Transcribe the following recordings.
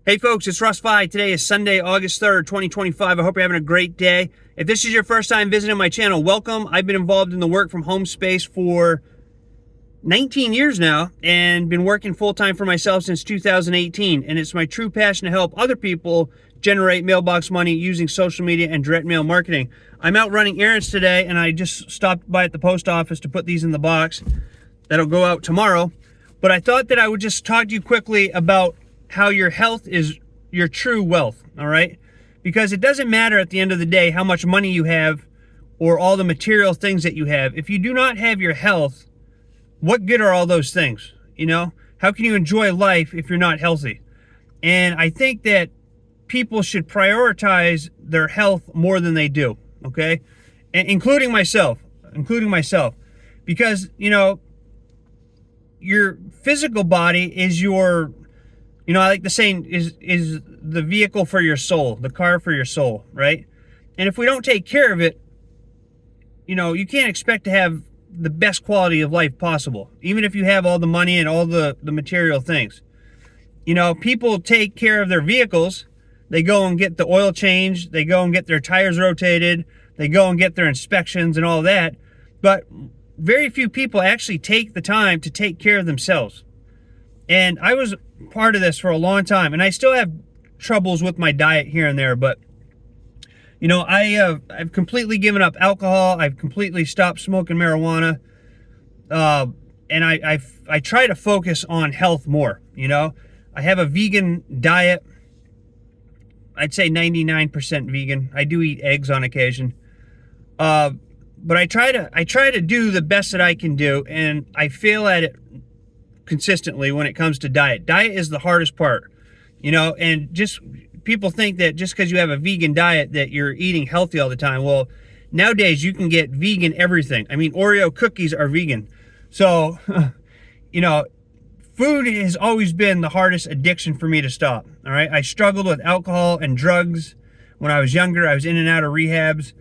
Hey folks, it's Russ. Today is Sunday, August 3rd, 2025. I hope you're having a great day. If this is your first time visiting my channel, welcome. I've been involved in the work from home space for 19 years now and been working full-time for myself since 2018. And it's my true passion to help other people generate mailbox money using social media and direct mail marketing. I'm out running errands today and I just stopped by at the post office to put these in the box that'll go out tomorrow. But I thought that I would just talk to you quickly about how your health is your true wealth, all right? Because it doesn't matter at the end of the day how much money you have or all the material things that you have. If you do not have your health, what good are all those things, you know? How can you enjoy life if you're not healthy? And I think that people should prioritize their health more than they do, okay? And including myself, because, you know, your physical body is your, you know, I like the saying is the vehicle for your soul, the car for your soul, right? And if we don't take care of it, you know, you can't expect to have the best quality of life possible, even if you have all the money and all the material things. You know, people take care of their vehicles. They go and get the oil changed. They go and get their tires rotated. They go and get their inspections and all that. But very few people actually take the time to take care of themselves. And I was part of this for a long time, and I still have troubles with my diet here and there, but you know, I've completely given up alcohol. I've completely stopped smoking marijuana, and I try to focus on health more. You know, I have a vegan diet. I'd say 99% vegan. I do eat eggs on occasion, but I try to do the best that I can do, and I fail at it consistently when it comes to diet. Diet is the hardest part, you know, and just people think that just because you have a vegan diet that you're eating healthy all the time. Well, nowadays you can get vegan everything. I mean, Oreo cookies are vegan. So, you know, food has always been the hardest addiction for me to stop. All right. I struggled with alcohol and drugs when I was younger. I was in and out of rehabs,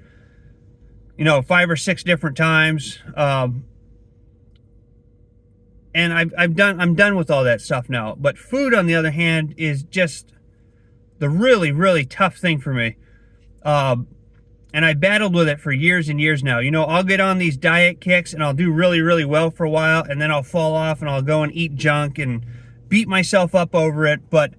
you know, 5 or 6 different times. And I'm done with all that stuff now. But food, on the other hand, is just the really, really tough thing for me. And I battled with it for years and years now. You know, I'll get on these diet kicks and I'll do really, really well for a while, and then I'll fall off and I'll go and eat junk and beat myself up over it. But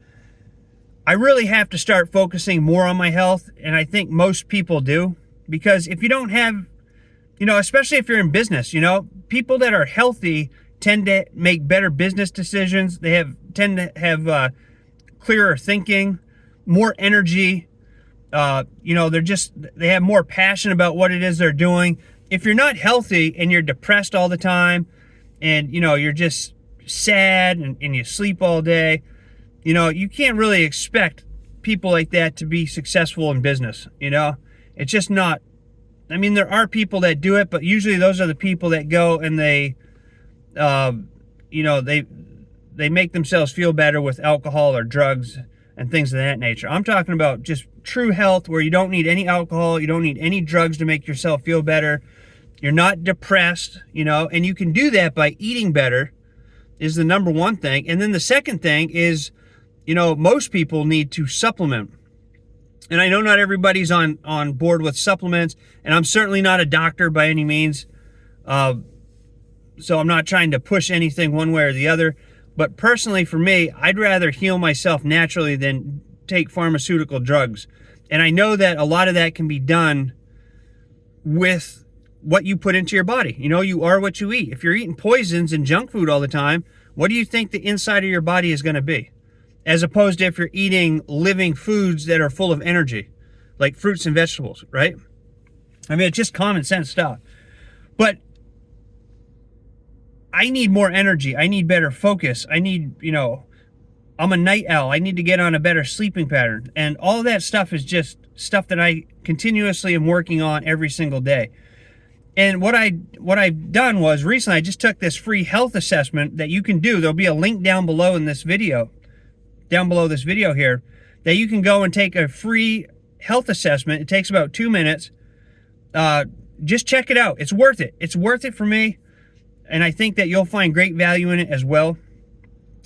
I really have to start focusing more on my health, and I think most people do. Because if you don't have, you know, especially if you're in business, you know, people that are healthy tend to make better business decisions. They tend to have clearer thinking, more energy. You know, they have more passion about what it is they're doing. If you're not healthy and you're depressed all the time, and you know, you're just sad and you sleep all day, you know, you can't really expect people like that to be successful in business. You know, it's just not. I mean, there are people that do it, but usually those are the people that go and they, you know, they make themselves feel better with alcohol or drugs and things of that nature. I'm talking about just true health, where you don't need any alcohol, you don't need any drugs to make yourself feel better. You're not depressed, you know, and you can do that by eating better is the number one thing. And then the second thing is, you know, most people need to supplement. And I know not everybody's on board with supplements, and I'm certainly not a doctor by any means. So I'm not trying to push anything one way or the other. But personally, for me, I'd rather heal myself naturally than take pharmaceutical drugs. And I know that a lot of that can be done with what you put into your body. You know, you are what you eat. If you're eating poisons and junk food all the time, what do you think the inside of your body is going to be? As opposed to if you're eating living foods that are full of energy, like fruits and vegetables, right? I mean, it's just common sense stuff. But I need more energy. I need better focus. I need, you know, I'm a night owl. I need to get on a better sleeping pattern. And all that stuff is just stuff that I continuously am working on every single day. And what I've done was recently I just took this free health assessment that you can do. There'll be a link down below in this video, down below this video here, that you can go and take a free health assessment. It takes about 2 minutes. Just check it out. It's worth it. It's worth it for me. And I think that you'll find great value in it as well.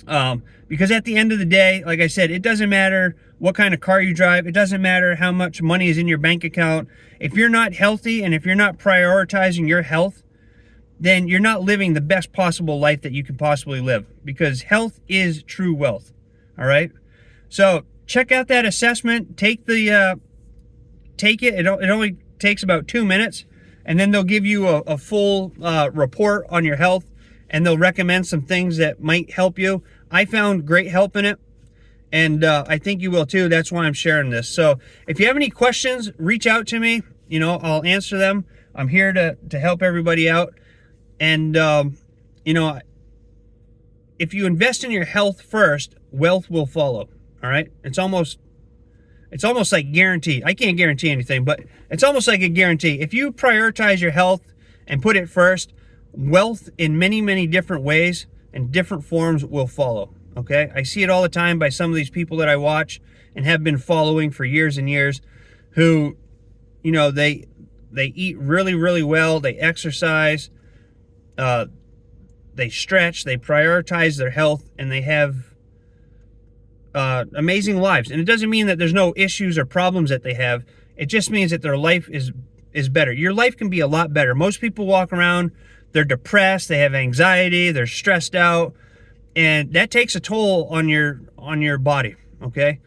Because at the end of the day, like I said, it doesn't matter what kind of car you drive. It doesn't matter how much money is in your bank account. If you're not healthy and if you're not prioritizing your health, then you're not living the best possible life that you can possibly live, because health is true wealth. All right. So check out that assessment. Take it. It only takes about 2 minutes, and then they'll give you a full report on your health, and they'll recommend some things that might help you. I found great help in it, and I think you will too. That's why I'm sharing this. So if you have any questions, reach out to me. You know, I'll answer them. I'm here to help everybody out. And, you know, if you invest in your health first, wealth will follow. All right. It's almost like guaranteed. I can't guarantee anything, but it's almost like a guarantee. If you prioritize your health and put it first, wealth in many, many different ways and different forms will follow. Okay. I see it all the time by some of these people that I watch and have been following for years and years, who, you know, they eat really, really well. They exercise. They stretch, they prioritize their health, and they have amazing lives. And it doesn't mean that there's no issues or problems that they have. It just means that their life is better. Your life can be a lot better. Most people walk around, they're depressed, they have anxiety, they're stressed out, and that takes a toll on your body, okay?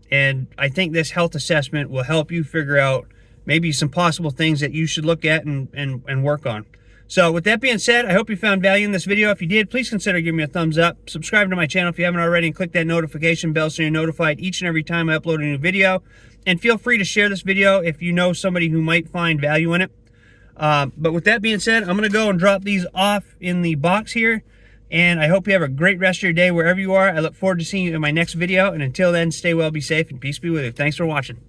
And I think this health assessment will help you figure out maybe some possible things that you should look at and work on. So with that being said, I hope you found value in this video. If you did, please consider giving me a thumbs up. Subscribe to my channel if you haven't already, and click that notification bell so you're notified each and every time I upload a new video. And feel free to share this video if you know somebody who might find value in it. But with that being said, I'm going to go and drop these off in the box here. And I hope you have a great rest of your day wherever you are. I look forward to seeing you in my next video. And until then, stay well, be safe, and peace be with you. Thanks for watching.